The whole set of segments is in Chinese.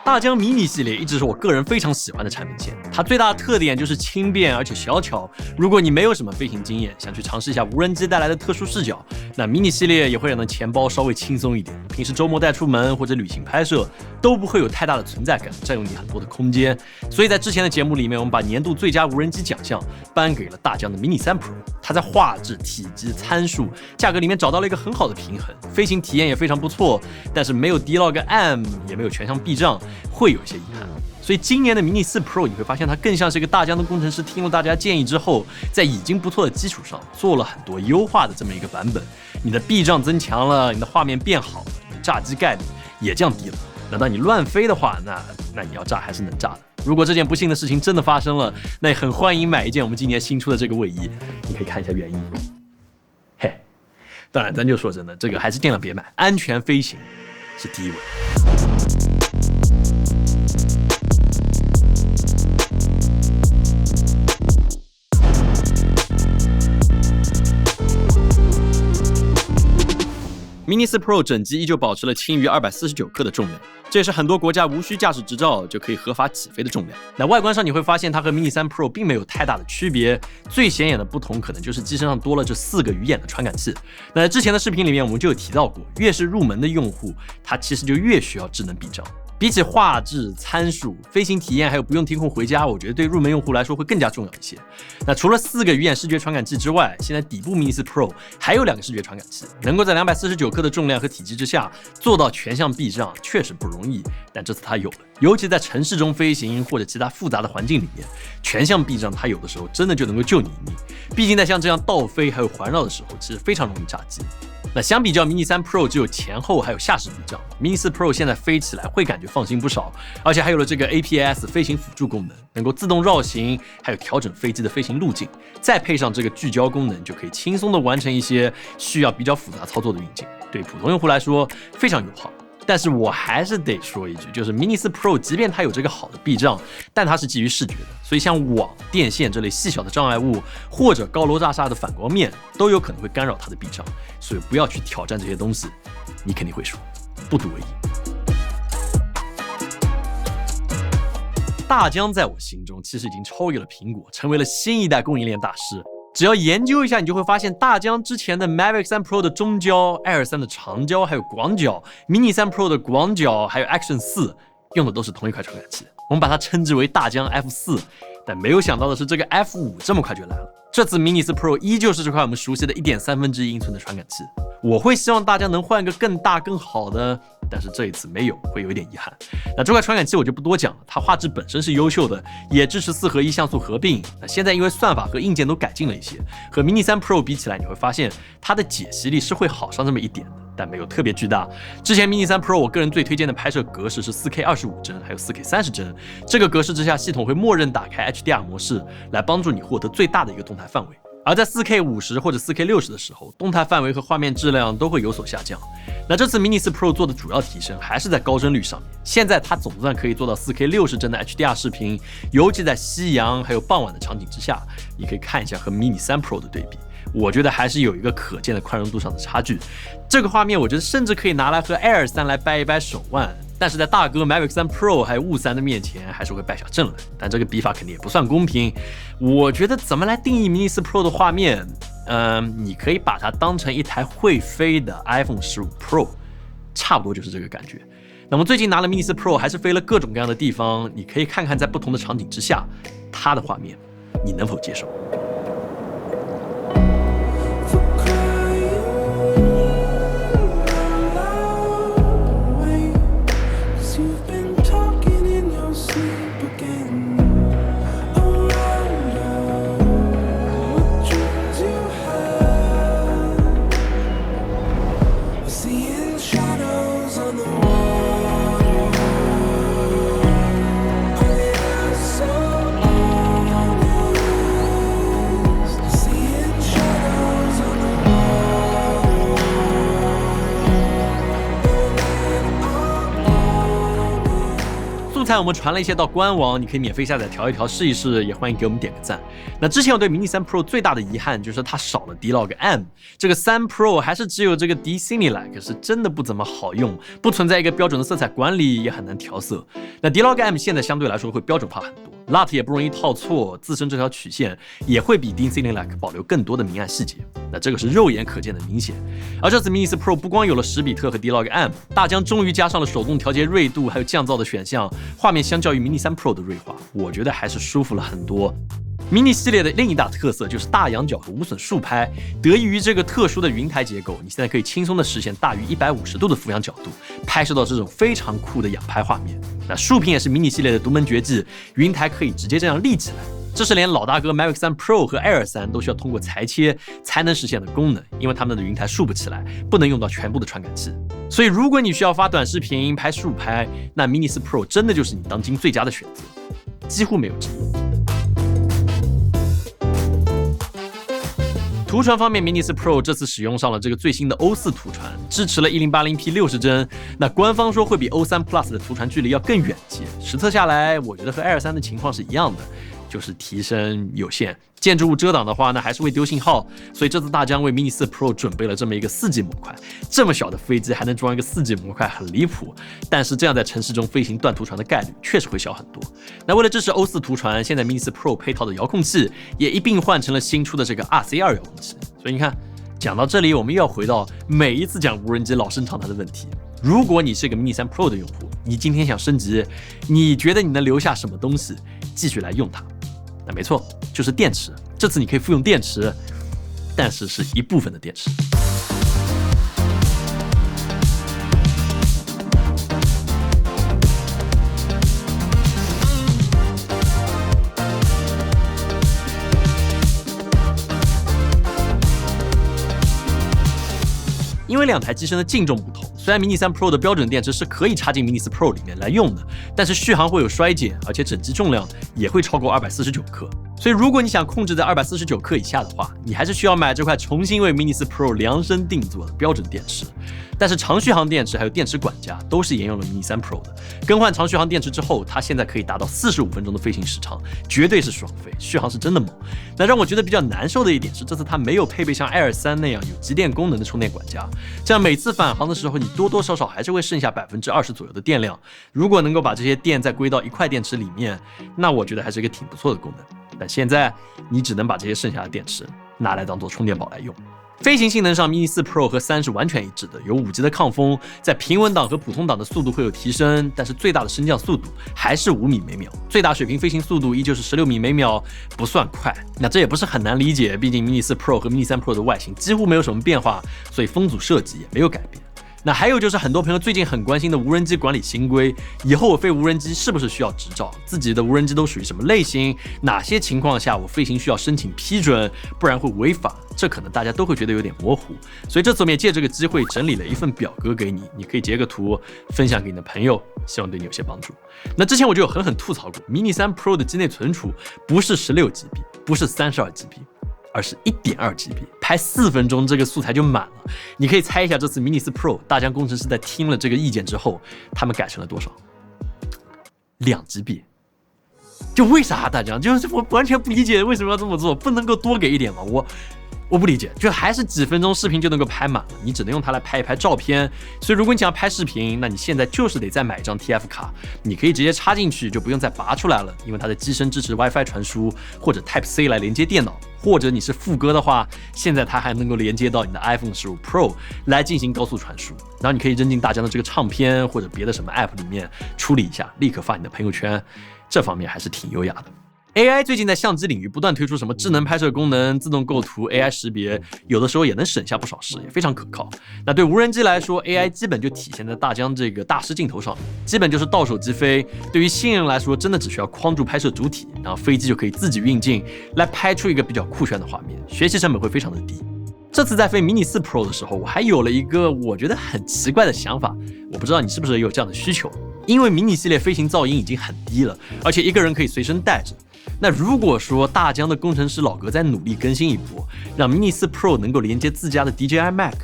大疆 mini 系列一直是我个人非常喜欢的产品线，它最大的特点就是轻便而且小巧。如果你没有什么飞行经验，想去尝试一下无人机带来的特殊视角，那 mini 系列也会让你的钱包稍微轻松一点。平时周末带出门或者旅行拍摄都不会有太大的存在感，占用你很多的空间。所以在之前的节目里面，我们把年度最佳无人机奖项颁给了大疆的 mini 3 Pro。它在画质、体积、参数、价格里面找到了一个很好的平衡，飞行体验也非常不错，但是没有 D-Log M， 也没有全向避障，会有一些遗憾。所以今年的 mini 4 Pro 你会发现它更像是一个大疆的工程师听了大家建议之后，在已经不错的基础上做了很多优化的这么一个版本。你的避障增强了，你的画面变好了，你的炸机概率也降低了。等到你乱飞的话，那你要炸还是能炸的。如果这件不幸的事情真的发生了，那也很欢迎买一件我们今年新出的这个卫衣，你可以看一下原因。嘿，当然咱就说真的，这个还是尽量别买，安全飞行是第一位。mini 4 Pro 整机依旧保持了轻于249克的重量，这也是很多国家无需驾驶执照就可以合法起飞的重量。那外观上你会发现它和 mini 3 Pro 并没有太大的区别，最显眼的不同可能就是机身上多了这4个鱼眼的传感器。那在之前的视频里面我们就有提到过，越是入门的用户，他其实就越需要智能避障。比起画质、参数、飞行体验，还有不用听控回家，我觉得对入门用户来说会更加重要一些。那除了4个鱼眼视觉传感器之外，现在底部 mini 4 Pro 还有2个视觉传感器，能够在249克的重量和体积之下做到全向避障，确实不容易。但这次它有了，尤其在城市中飞行或者其他复杂的环境里面，全向避障它有的时候真的就能够救你一命。毕竟在像这样倒飞还有环绕的时候，其实非常容易炸机。那相比较 mini 3 Pro 只有前后还有下视避障， mini 4 Pro 现在飞起来会感觉放心不少，而且还有了这个 APS 飞行辅助功能，能够自动绕行，还有调整飞机的飞行路径，再配上这个聚焦功能，就可以轻松的完成一些需要比较复杂操作的运镜，对普通用户来说非常友好。但是我还是得说一句，就是 mini 4 Pro 即便它有这个好的避障，但它是基于视觉的，所以像网、电线这类细小的障碍物，或者高楼大厦的反光面，都有可能会干扰它的避障，所以不要去挑战这些东西，你肯定会输，不读为宜。大疆在我心中其实已经超越了苹果，成为了新一代供应链大师。只要研究一下，你就会发现大疆之前的 Mavic 3 Pro 的中焦、Air 3的长焦，还有广角 ，Mini 3 Pro 的广角，还有 Action 4，用的都是同一块传感器，我们把它称之为大疆 F4。但没有想到的是，这个 F5 这么快就来了。这次 Mini 4 Pro 依旧是这块我们熟悉的1.1/3英寸的传感器。我会希望大家能换一个更大更好的，但是这一次没有，会有一点遗憾。那这块传感器我就不多讲了，它画质本身是优秀的，也支持4合1像素合并。那现在因为算法和硬件都改进了一些，和 Mini 3 Pro 比起来，你会发现它的解析力是会好上这么一点的，但没有特别巨大。之前 Mini 3 Pro 我个人最推荐的拍摄格式是 4K 25帧，还有 4K 30帧。这个格式之下，系统会默认打开 HDR 模式，来帮助你获得最大的一个动态范围。而在 4K 50或者 4K 60的时候，动态范围和画面质量都会有所下降。那这次 Mini 4 Pro 做的主要提升还是在高帧率上面，现在它总算可以做到 4K 60帧的 HDR 视频，尤其在夕阳还有傍晚的场景之下，你可以看一下和 Mini 3 Pro 的对比，我觉得还是有一个可见的宽容度上的差距。这个画面我觉得甚至可以拿来和 Air 3来掰一掰手腕，但是在大哥 Mavic 3 Pro 还有雾3的面前还是会败下阵来，但这个比法肯定也不算公平。我觉得怎么来定义 Mini 4 Pro 的画面，你可以把它当成一台会飞的 iPhone 15 Pro， 差不多就是这个感觉。那么最近拿了 Mini 4 Pro 还是飞了各种各样的地方，你可以看看在不同的场景之下，它的画面你能否接受。素材我们传了一些到官网，你可以免费下载调一调试一试，也欢迎给我们点个赞。那之前我对 Mini 3 Pro 最大的遗憾就是它少了 D-Log M， 这个3 Pro 还是只有这个 D-Cinelec， 是真的不怎么好用，不存在一个标准的色彩管理，也很难调色。那 D-Log M 现在相对来说会标准化很多。LUT 也不容易套错，自身这条曲线也会比 D-Cinelec 保留更多的明暗细节，那这个是肉眼可见的明显。而这次 Mini 4 Pro 不光有了10比特和 D-Log M， 大疆终于加上了手动调节锐度还有降噪的选项，画面相较于 Mini 3 Pro 的锐化，我觉得还是舒服了很多。Mini 系列的另一大特色就是大仰角和无损竖拍，得益于这个特殊的云台结构，你现在可以轻松的实现大于150度的俯仰角度，拍摄到这种非常酷的仰拍画面。那竖屏也是 Mini 系列的独门绝技，云台可以直接这样立起来，这是连老大哥 Mavic 3 Pro 和 Air 3都需要通过裁切才能实现的功能，因为他们的云台竖不起来，不能用到全部的传感器。所以如果你需要发短视频、拍竖拍，那 Mini 4 Pro 真的就是你当今最佳的选择，几乎没有之一。图传方面 ，Mini 4 Pro 这次使用上了这个最新的O4图传，支持了 1080p 60帧。那官方说会比 O3 Plus 的图传距离要更远些。实测下来，我觉得和 Air 3的情况是一样的，就是提升有限。建筑物遮挡的话呢，还是会丢信号。所以这次大疆为 Mini 4 Pro 准备了这么一个4G 模块，这么小的飞机还能装一个4G 模块，很离谱。但是这样在城市中飞行断图传的概率确实会小很多。那为了支持 O4图传，现在 Mini 4 Pro 配套的遥控器也一并换成了新出的这个 RC2 遥控器。所以你看，讲到这里，我们又要回到每一次讲无人机老生常谈的问题。如果你是个 Mini 3 Pro 的用户，你今天想升级，你觉得你能留下什么东西继续来用它？那没错，就是电池。这次你可以复用电池，但是是一部分的电池。因为两台机身的净重不同，虽然 Mini 3 Pro 的标准电池是可以插进 Mini 4 Pro 里面来用的，但是续航会有衰减，而且整机重量也会超过249克。所以如果你想控制在249克以下的话，你还是需要买这块重新为 Mini 4 Pro 量身定做的标准电池。但是长续航电池还有电池管家都是沿用了 Mini 3 Pro 的。更换长续航电池之后，它现在可以达到45分钟的飞行时长，绝对是爽飞，续航是真的猛。那让我觉得比较难受的一点是，这次它没有配备像 Air 3那样有集电功能的充电管家，这样每次返航的时候，你多多少少还是会剩下20%左右的电量。如果能够把这些电再归到一块电池里面，那我觉得还是一个挺不错的功能。但现在你只能把这些剩下的电池拿来当做充电宝来用。飞行性能上 Mini 4 Pro 和3是完全一致的，有5G 的抗风，在平稳档和普通档的速度会有提升，但是最大的升降速度还是5米每秒，最大水平飞行速度依旧是16米每秒，不算快。那这也不是很难理解，毕竟 Mini 4 Pro 和 Mini 3 Pro 的外形几乎没有什么变化，所以风阻设计也没有改变。那还有就是很多朋友最近很关心的无人机管理新规，以后我飞无人机是不是需要执照？自己的无人机都属于什么类型？哪些情况下我飞行需要申请批准，不然会违法？这可能大家都会觉得有点模糊，所以这次我们也借这个机会整理了一份表格给你，你可以截个图分享给你的朋友，希望对你有些帮助。那之前我就有狠狠吐槽过 ，Mini 3 Pro 的机内存储不是16GB，不是32GB。而是1.2GB， 拍4分钟这个素材就满了。你可以猜一下，这次 Mini 4 Pro 大疆工程师在听了这个意见之后，他们改成了多少？2GB。就为啥大疆？就是我完全不理解为什么要这么做，不能够多给一点吗？我不理解，就还是几分钟视频就能够拍满了，你只能用它来拍一拍照片。所以如果你想要拍视频，那你现在就是得再买一张 TF 卡，你可以直接插进去，就不用再拔出来了，因为它的机身支持 WiFi 传输或者 Type C 来连接电脑，或者你是副歌的话，现在它还能够连接到你的 iPhone 15 Pro 来进行高速传输，然后你可以扔进大疆的这个唱片或者别的什么 App 里面处理一下，立刻发你的朋友圈，这方面还是挺优雅的。AI 最近在相机领域不断推出什么智能拍摄功能、自动构图、AI 识别，有的时候也能省下不少事，也非常可靠。那对无人机来说 ，AI 基本就体现在大疆这个大师镜头上面，基本就是到手即飞。对于新人来说，真的只需要框住拍摄主体，然后飞机就可以自己运镜，来拍出一个比较酷炫的画面，学习成本会非常的低。这次在飞 Mini 4 Pro 的时候，我还有了一个我觉得很奇怪的想法，我不知道你是不是也有这样的需求。因为迷你系列飞行噪音已经很低了，而且一个人可以随身带着。那如果说大疆的工程师老哥再努力更新一波，让 Mini 4 Pro 能够连接自家的 DJI Mac，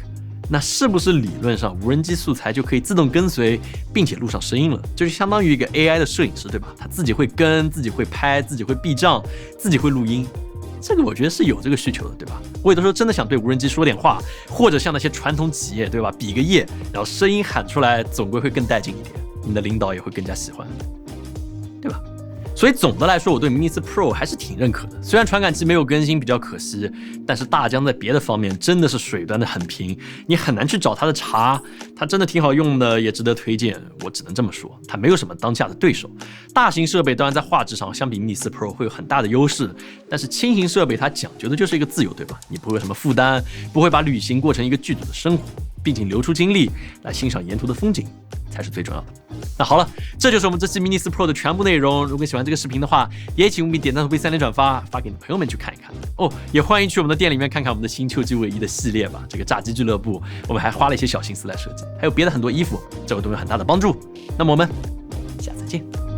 那是不是理论上无人机素材就可以自动跟随，并且录上声音了？就是相当于一个 AI 的摄影师，对吧？他自己会跟，自己会拍，自己会避障，自己会录音。这个我觉得是有这个需求的，对吧？我有的时候真的想对无人机说点话，或者像那些传统企业，对吧？比个耶，然后声音喊出来，总归会更带劲一点，你的领导也会更加喜欢，对吧？所以总的来说，我对 Mini 4 Pro 还是挺认可的。虽然传感器没有更新比较可惜，但是大疆在别的方面真的是水端的很平，你很难去找它的茬。它真的挺好用的，也值得推荐。我只能这么说，它没有什么当下的对手。大型设备当然在画质上相比 Mini 4 Pro 会有很大的优势，但是轻型设备它讲究的就是一个自由，对吧？你不会有什么负担，不会把旅行过成一个剧组的生活，并且留出精力来欣赏沿途的风景，才是最重要的。那好了，这就是我们这期 Mini 4 Pro 的全部内容。如果喜欢这个视频的话，也请务必点赞、投币、3连转发，发给你的朋友们去看一看哦。也欢迎去我们的店里面看看我们的新秋季卫衣的系列吧。这个炸鸡俱乐部，我们还花了一些小心思来设计，还有别的很多衣服，这个都有很大的帮助。那么我们下次见。